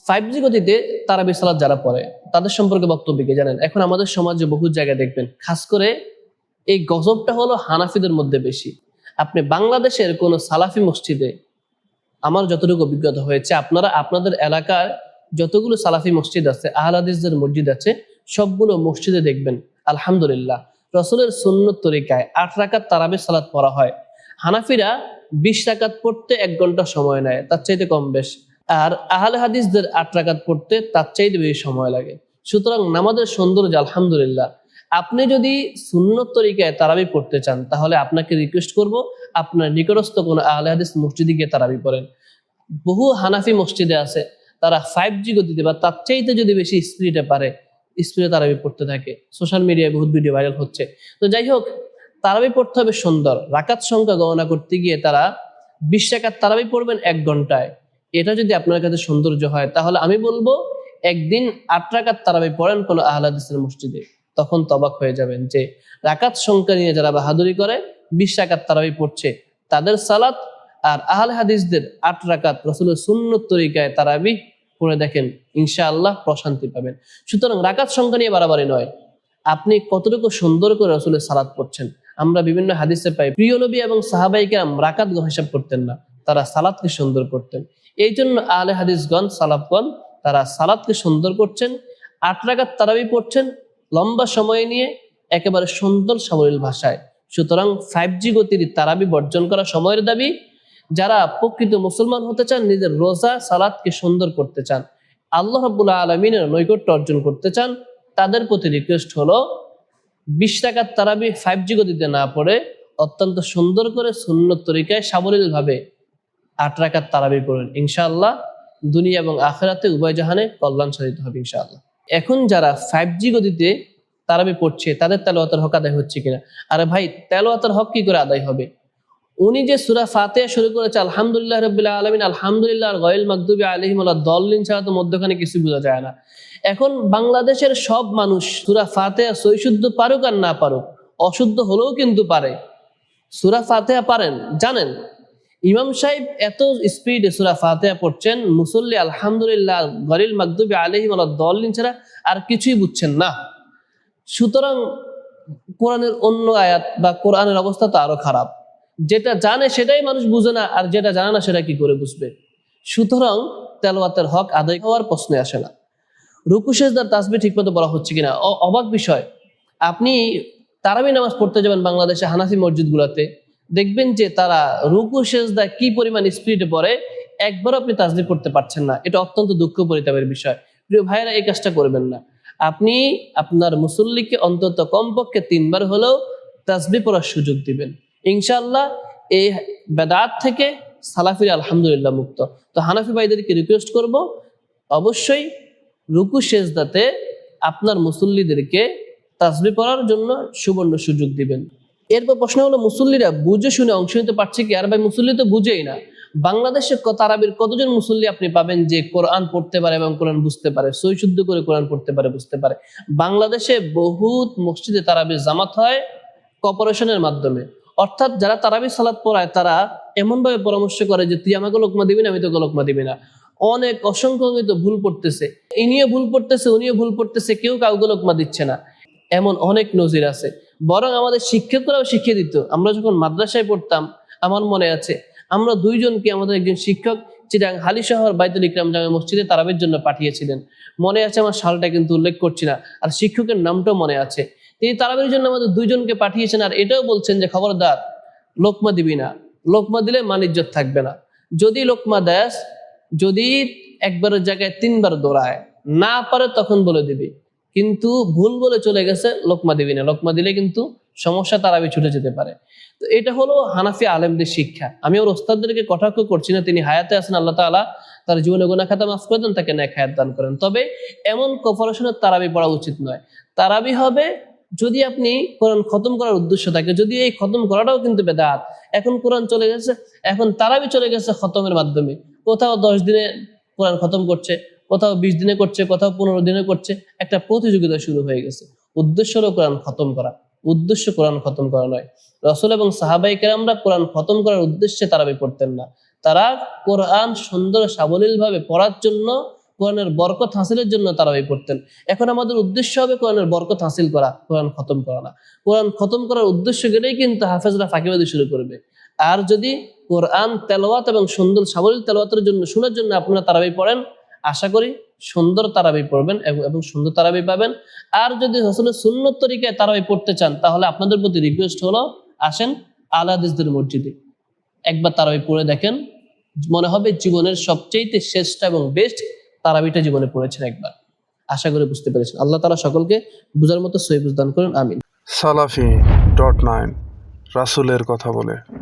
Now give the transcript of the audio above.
5G গতিতে তারাবি সালাত যারা পড়ে তাদের সম্পর্কে বক্তব্য কি জানেন? এখন আমাদের সমাজে বহু জায়গায় দেখবেন, খাস করে এই গজবটা হলো হানাফিদের মধ্যে বেশি। আপনি বাংলাদেশের কোন সালাফি মসজিদে, আমার যতটুকু অভিজ্ঞতা হয়েছে, আপনারা আপনাদের এলাকার যতগুলো সালাফি মসজিদ আছে, আহলে হাদিসদের মসজিদ আছে, সবগুলো মসজিদে দেখবেন আলহামদুলিল্লাহ রাসূলের সুন্নত তরিকায় 8 রাকাত তারাবি সালাত পড়া হয়। হানাফিরা 20 রাকাত পড়তে 1 ঘন্টা সময় নেয়, তার চাইতে কম বেশ। আর আহলে হাদিসদের 8 রাকাত পড়তে তার চাইতে বেশি সময় লাগে। সুতরাং নামাজের সৌন্দর্য আলহামদুলিল্লাহ। আপনি যদি সুন্নত তরিকায় তারাবি পড়তে চান, তাহলে আপনাকে রিকোয়েস্ট করব আপনার নিকটস্থ কোনো আহলে হাদিস মসজিদে গিয়ে তারাবি পড়েন। বহু হানাফি মসজিদে আছে, তারা 5G গতিতে বা তার চাইতে যদি বেশি স্পিডে পারে, স্পিডে তারাবি পড়তে থাকে। সোশ্যাল মিডিয়ায় বহুত ভিডিও ভাইরাল হচ্ছে। তো যাই হোক, তারাবি পড়তে হবে সুন্দর। রাকাত সংখ্যা গণনা করতে গিয়ে তারা 20 রাকাত তারাবি পড়বেন 1 ঘন্টায়। এটা যদি আপনার কাছে সৌন্দর্য হয়, তাহলে আমি বলবো একদিন 8 রাকাত তারাবি পড়েন কোনো আহলে হাদিসের মসজিদে। তখন তো অবাক হয়ে যাবেন যে রাকাত সংখ্যা নিয়ে যারা বাহাদুরি করে 20 রাকাত তারাবি পড়ছে তাদের সালাত, আর আহলে হাদিসদের 8 রাকাত রাসূলের সুন্নত তরিকায় তারাবি পড়ে দেখেন, ইনশাআল্লাহ প্রশান্তি পাবেন। সুতরাং রাকাত সংখ্যা নিয়ে বাড়াবাড়ি নয়, আপনি কতটুকু সুন্দর করে রাসূলের সালাত পড়ছেন। আমরা বিভিন্ন হাদিসে পাই প্রিয় নবী এবং সাহাবায়ে কেরাম রাকাত হিসাব করতেন না, তারা সালাতকে সুন্দর করতেন। এই জন্য আহলে হাদিসগণ সালাফগণ তারা সালাতকে সুন্দর করছেন, 8 রাকাত তারাবি পড়ছেন লম্বা সময় নিয়ে, একেবারে সুন্দর সাবলীল ভাষায়। সুতরাং 5G গতির তারাবি বর্জন করা সময়ের দাবি। যারা প্রকৃত মুসলমান হতে চান, নিজের রোজা সালাতকে সুন্দর করতে চান, আল্লাহ রাব্বুল আলামিনের নৈকট্য অর্জন করতে চান, তাদের প্রতি রিকোয়েস্ট হলো 20 রাকাত তারাবি 5G গতিতে না পড়ে অত্যন্ত সুন্দর করে সুন্নত তরিকায় সাবলীল ভাবে 8 রাকাত তারাবি পড়েন। ইনশাআল্লাহ দুনিয়া এবং আখিরাতে উভয় জাহানে কল্যাণ সাধিত হবে ইনশাআল্লাহ। এখন যারা 5G গতিতে তারাবি পড়ছে তাদের তেলাওয়াতের হক আদায় হচ্ছে কিনা? আরে ভাই, তেলাওয়াতের হক কি করে আদায় হবে? উনি যে সূরা ফাতিহা শুরু করেছে আলহামদুলিল্লাহ রাব্বিল আলামিন, আলহামদুলিল্লাহ আর গায়রুল মাগদুবি আলাইহিম ওয়ালাদ-দাল্লিন ছাড়া তো মধ্যখানে কিছু বোঝা যায় না। এখন বাংলাদেশের সব মানুষ সূরা ফাতিহা সহিশুদ্ধ পারুক আর না পারুক, অশুদ্ধ হলেও কিন্তু পারে। সূরা ফাতিহা পারেন, জানেন ইমাম সাহেব এত স্পিডে সূরা ফাতিহা পড়ছেন, মুসল্লি আলহামদুলিল্লাহ গায়রুল মাগদুবি আলাইহিম ওয়ালাদ-দাল্লিন ছাড়া আর কিছুই বুঝছেন না। সুতরাং কোরআনের অন্য আয়াত বা কোরআনের অবস্থা তো আরো খারাপ। যেটা জানে সেটাই মানুষ বুঝে না, আর যেটা জানে না সেটা কি করে বুঝবে? সুতরাং তেলাওয়াতের হক আদায় হওয়ার প্রশ্নে আসে না। রুকু সিজদার তাসবিহ ঠিকমতো বলা হচ্ছে কিনা, অবাক বিষয়। আপনি তারাবি নামাজ পড়তে যাবেন বাংলাদেশে হানাফি মসজিদগুলোতে, দেখবেন যে তারা রুকু সিজদা কি পরিমাণ স্পিডে পড়ে, একবারও আপনি তাসবিহ পড়তে পারছেন না। এটা অত্যন্ত দুঃখ পরিতাপের বিষয়। প্রিয় ভাইয়েরা, এই কাজটা করবেন না। আপনি আপনার মুসল্লিকে অন্তত কমপক্ষে 3 বার হলেও তাসবিহ পড়ার সুযোগ দিবেন। ইনশাআল্লাহ এই বেদাত থেকে সালাফিরা আলহামদুলিল্লাহ মুক্ত। তো হানাফি ভাইদেরকে রিকোয়েস্ট করব, অবশ্যই রুকু সিজদাতে আপনার মুসল্লিদেরকে তাসবিহ পড়ার জন্য সুবর্ণ সুযোগ দিবেন। এরপর প্রশ্ন হলো, মুসল্লিরা বুঝে শুনে অংশ নিতে পারছে কি? আর ভাই, মুসল্লি তো বুঝেই না। বাংলাদেশে তারাবির কতজন মুসল্লি আপনি পাবেন যে কোরআন পড়তে পারে এবং কোরআন বুঝতে পারে, সহিশুদ্ধ করে কোরআন পড়তে পারে, বুঝতে পারে? বাংলাদেশে বহুত মসজিদে তারাবির জামাত হয় কর্পোরেশনের মাধ্যমে। অর্থাৎ যারা তারাবি সালাত পড়ায় তারা এমন ভাবে পরামর্শ করে যে তুই আমাকে লোকমা দিবি না, আমি তোকে লোকমা দিবি না। অনেক অসংখ্য ভুল পড়তেছে, ইনিও ভুল পড়তেছে, উনিও ভুল পড়তেছে, কেউ কাউকে লোকমা দিচ্ছে না। এমন অনেক নজির আছে। বরং আমাদের শিক্ষকরাও শিখিয়ে দিত। আমরা যখন মাদ্রাসায় পড়তাম, আমার মনে আছে আমরা 2 জনকে আমাদের একজন শিক্ষক চিটাং হালি শহর বাইতুল ইকরাম জামে মসজিদে তারাবির জন্য পাঠিয়েছিলেন। মনে আছে, আমার সালটা কিন্তু উল্লেখ করছি না, আর শিক্ষকের নামটাও মনে আছে। তিনি তারাবির জন্য আমাদের 2 জনকে পাঠিয়েছেন, আর এটাও বলছেন যে খবরদার লোকমা দিবি না, লোকমা দিলে মান-ইজ্জত থাকবে না। যদি লোকমা দেস, যদি একবারের জায়গায় 3 বার দৌড়ায়, না পারে তখন বলে দিবি, কিন্তু ভুল বলে চলে গেছে লোকমা দিবি না। লোকমা দিলে কিন্তু সমস্যা, তারাবি ছুটে যেতে পারে। তো এটা হলো হানাফি আলেমদের শিক্ষা। আমি ওর ওস্তাদদেরকে কটাক্ষ করছি না, তিনি হায়াতে আছেন, আল্লাহ তাআলা তার জীবনে গুনাহ খাতা মাফ করে দেন, তাকে নেক হায়াত দান করেন। তবে এমন কর্পোরেশনের তারাবি পড়া উচিত নয়। তারাবি হবে যদি আপনি কোরআন খতম করার উদ্দেশ্য থাকে, যদি এই খতম করাটাও কিন্তু বেদাত। এখন কোরআন চলে গেছে, এখন তারাবি চলে গেছে খতমের মাধ্যমে। কোথাও 10 দিনে কোরআন খতম করছে, কোথাও 20 দিনে করছে, কোথাও 15 দিনে করছে। একটা প্রতিযোগিতা শুরু হয়ে গেছে। উদ্দেশ্য হলো কোরআন খতম করা, উদ্দেশ্য কোরআন খতম করা নয়। রাসূল এবং সাহাবায়ে কেরামরা কোরআন খতম করার উদ্দেশ্যে তারাবি পড়তেন না। তারা কোরআন সুন্দর সাবলীল ভাবে পড়ার জন্য কোরআনের বরকত হাসিলের জন্য তারাবি পড়তেন। এখন আমাদের উদ্দেশ্য হবে কোরআনের বরকত হাসিল করা, কোরআন খতম করা না। কোরআন খতম করার উদ্দেশ্য গেলেই কিন্তু হাফেজরা ফাঁকিবাজি শুরু করবে। আর যদি কোরআন তেলাওয়াত এবং সুন্দর সাবলীল তেলাওয়াতের জন্য শোনার জন্য আপনারা তারাবি পড়েন, আশা করি সুন্দর তারাবি পড়বেন এবং সুন্দর তারাবি পাবেন। আর যদি রাসূলের সুন্নত তরিকায় তারাবি পড়তে চান, তাহলে আপনাদের প্রতি রিকোয়েস্ট হলো, আসেন আহলে হাদিসদের মসজিদে একবার তারাবি পড়ে দেখেন, মনে হবে জীবনের সবচেয়ে শ্রেষ্ঠ এবং বেস্ট তারাবিটা জীবনে পড়েছেন একবার। আশা করি বুঝতে পেরেছেন। আল্লাহ তাআলা সকলকে বুঝার মতো সহিহ বুঝ দান করুন, আমিন। Salafi.9 রাসূলের কথা বলে।